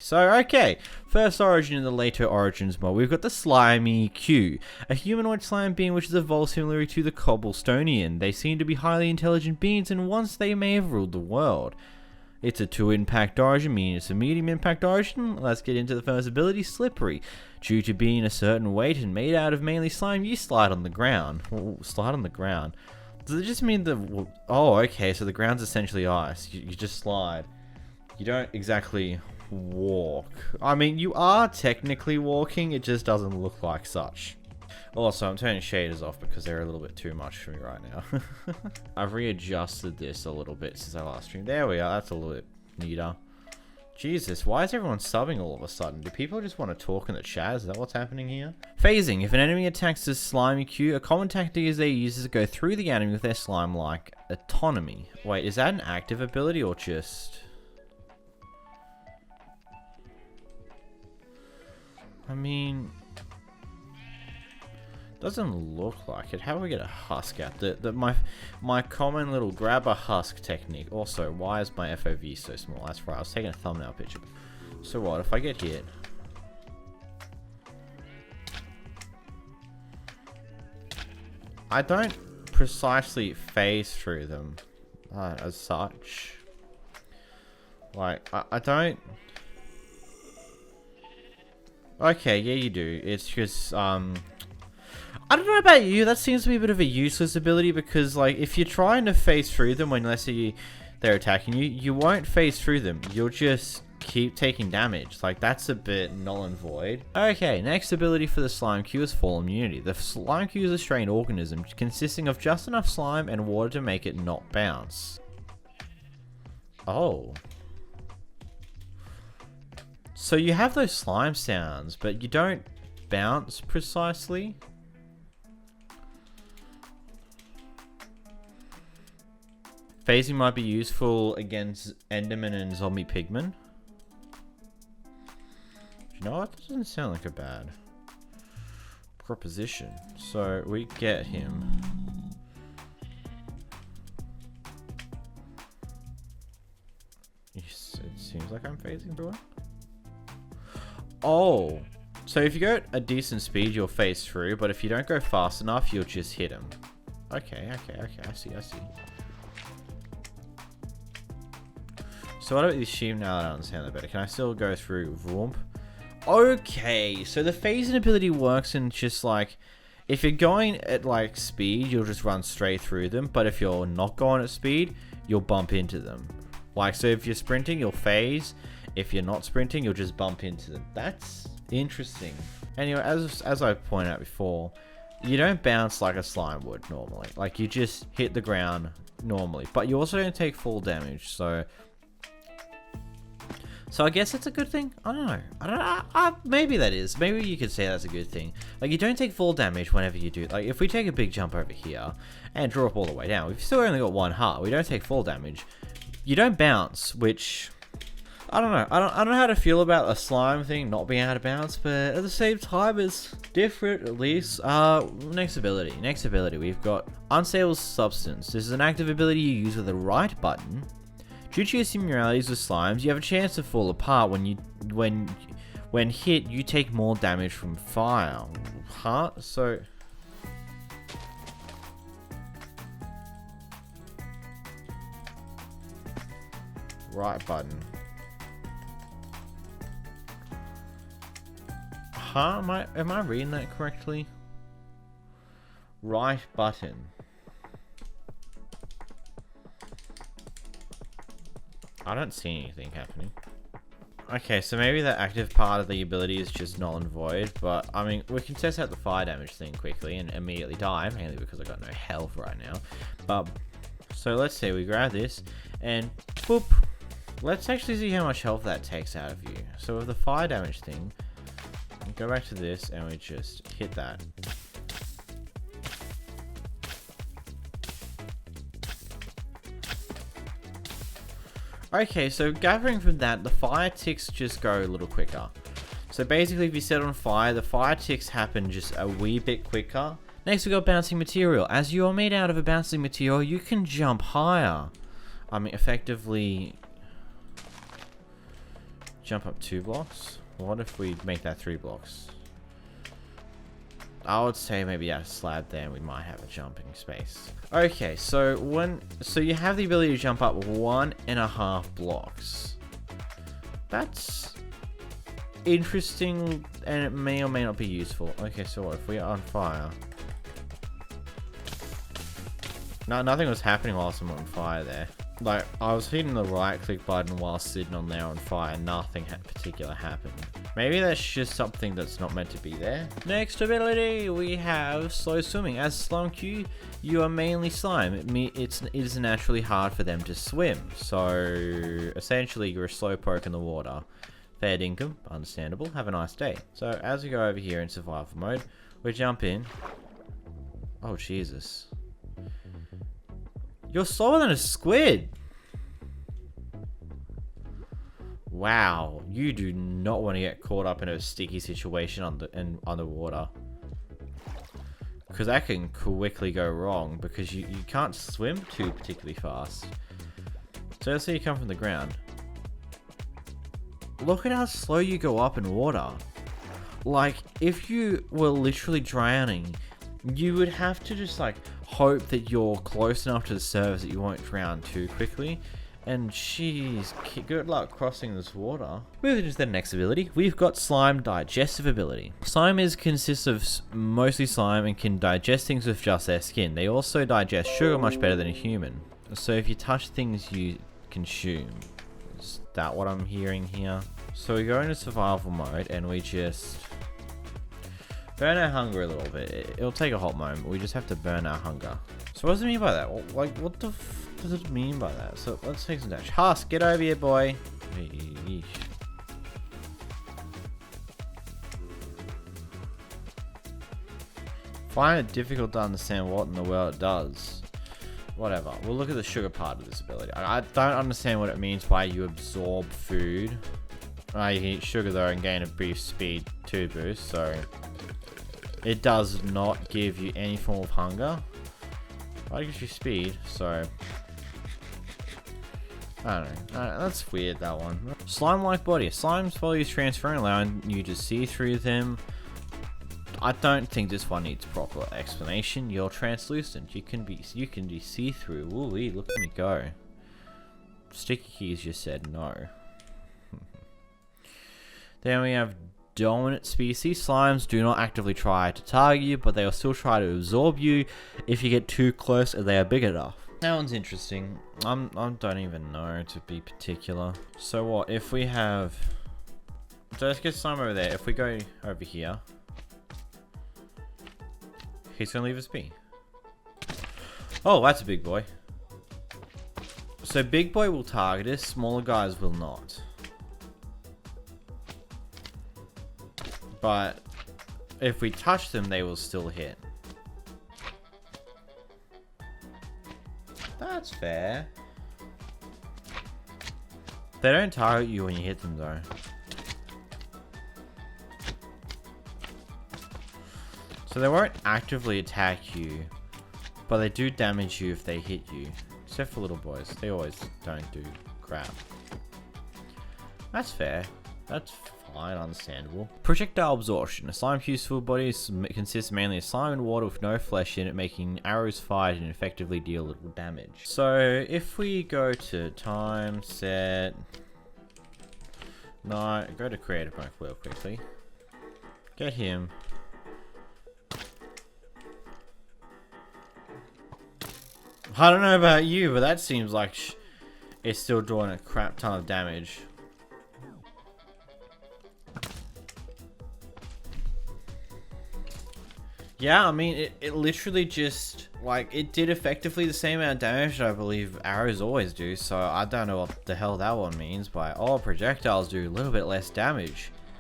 So, okay, first origin in the later origins mod, we've got the Slimeeq, a humanoid slime being which is evolved similarly to the 𝓵𝓲𝓷𝓴𝓼. They seem to be highly intelligent beings, and once they may have ruled the world. It's a 2 impact origin, meaning it's a medium impact origin. Let's get into the first ability, Slippery. Due to being a certain weight and made out of mainly slime, you slide on the ground. Ooh, slide on the ground. Does it just mean the... Oh, okay, so the ground's essentially ice. You just slide. You don't exactly walk. I mean, you are technically walking, it just doesn't look like such. Also, I'm turning shaders off because they're a little bit too much for me right now. I've readjusted this a little bit since I last streamed. There we are, that's a little bit neater. Jesus, why is everyone subbing all of a sudden? Do people just want to talk in the chat? Is that what's happening here? Phasing. If an enemy attacks this Slimeeq, a common tactic is they use is to go through the enemy with their slime-like autonomy. Wait, is that an active ability or just... I mean... Doesn't look like it. How do we get a husk out? My common little grab a husk technique. Also, why is my FOV so small? That's right, I was taking a thumbnail picture. So what, if I get hit? I don't precisely phase through them as such. Like, I don't... Okay, yeah you do. It's just, I don't know about you, that seems to be a bit of a useless ability because, like, if you're trying to phase through them when, let's say, they're attacking you, you won't phase through them. You'll just keep taking damage. Like, that's a bit null and void. Okay, next ability for the Slimeeq is Fall Immunity. The Slimeeq is a strange organism consisting of just enough slime and water to make it not bounce. Oh. So you have those slime sounds, but you don't bounce precisely. Phasing might be useful against Enderman and Zombie Pigman. You know what? That doesn't sound like a bad proposition. So we get him. Yes, it seems like I'm phasing through it. Oh, so if you go at a decent speed, you'll phase through, but if you don't go fast enough, you'll just hit him. Okay, I see. So what about this sheep now that I understand that better? Can I still go through Vroomp? Okay, so the phasing ability works in just like, if you're going at like speed, you'll just run straight through them, but if you're not going at speed, you'll bump into them. Like, so if you're sprinting, you'll phase. If you're not sprinting, you'll just bump into them. That's interesting. Anyway, as I pointed out before, you don't bounce like a slime would normally. Like, you just hit the ground normally, but you also don't take full damage, so I guess it's a good thing. I don't know. Maybe that is. Maybe you could say that's a good thing. Like, you don't take full damage whenever you do. Like, if we take a big jump over here and drop all the way down, we've still only got 1 heart. We don't take full damage. You don't bounce, which... I don't know. I don't know how to feel about a slime thing not being able to bounce, but at the same time, it's different at least. Next ability. We've got Unstable Substance. This is an active ability you use with the right button. Due to your similarities with slimes, you have a chance to fall apart when hit. You take more damage from fire. Huh? So. Right button. Huh? Am I reading that correctly? Right button. I don't see anything happening. Okay, so maybe the active part of the ability is just null and void, but I mean, we can test out the fire damage thing quickly and immediately die, mainly because I got no health right now. But, so let's say we grab this and boop. Let's actually see how much health that takes out of you. So with the fire damage thing, go back to this and we just hit that. Okay, so gathering from that, the fire ticks just go a little quicker. So basically, if you set on fire, the fire ticks happen just a wee bit quicker. Next, we got Bouncing Material. As you are made out of a bouncing material, you can jump higher. I mean, effectively, Jump up 2 blocks. What if we make that 3 blocks? I would say maybe add a slab there and we might have a jumping space. Okay, so you have the ability to jump up 1.5 blocks. That's interesting, and it may or may not be useful. Okay, so what if we are on fire? No, nothing was happening whilst I'm on fire there. Like, I was hitting the right click button while sitting on there on fire. Nothing particular happened. Maybe that's just something that's not meant to be there. Next ability, we have slow swimming. As Slimeeq, you are mainly slime. It is naturally hard for them to swim. So, essentially, you're a slowpoke in the water. Fair dinkum, understandable. Have a nice day. So, as we go over here in survival mode, we jump in. Oh, Jesus. You're slower than a squid. Wow, you do not want to get caught up in a sticky situation underwater. Because that can quickly go wrong because you can't swim too particularly fast. So let's say you come from the ground. Look at how slow you go up in water. Like, if you were literally drowning, you would have to just like hope that you're close enough to the surface that you won't drown too quickly. And jeez, good luck crossing this water. Moving to the next ability, we've got Slime Digestive ability. Slime consists of mostly slime and can digest things with just their skin. They also digest sugar much better than a human. So if you touch things you consume. Is that what I'm hearing here? So we go into survival mode and we just burn our hunger a little bit. It'll take a hot moment. We just have to burn our hunger. So what does it mean by that? Like, what the f does it mean by that? So let's take some damage. Husk, get over here, boy. Eesh. Find it difficult to understand what in the world it does. Whatever. We'll look at the sugar part of this ability. I don't understand what it means by you absorb food. You can eat sugar though and gain a brief speed 2 boost, so it does not give you any form of hunger. Well, it gives you speed, so I don't know. That's weird, that one. Slime-like body. Slime's body is transparent, allowing you to see through them. I don't think this one needs proper explanation. You're translucent. You can be see-through. Woo-wee, look at me go. Sticky keys just said no. Then we have dominant species. Slimes do not actively try to target you, but they will still try to absorb you if you get too close and they are big enough. That one's interesting. I don't even know, to be particular. So what if we have... So let's get slime over there. If we go over here, he's gonna leave us be. Oh, that's a big boy. So big boy will target us, smaller guys will not. But if we touch them, they will still hit. That's fair. They don't target you when you hit them though. So they won't actively attack you, but they do damage you if they hit you. Except for little boys. They always don't do crap. That's fair. That's fine, understandable. Projectile absorption. A slime's useful body consists mainly of slime and water with no flesh in it, making arrows fired and effectively deal little damage. So if we go to time, set, no, go to creative mode real quickly. Get him. I don't know about you, but that seems like it's still doing a crap ton of damage. Yeah, I mean, it literally just, like, it did effectively the same amount of damage I believe arrows always do, so I don't know what the hell that one means by, oh, projectiles do a little bit less damage.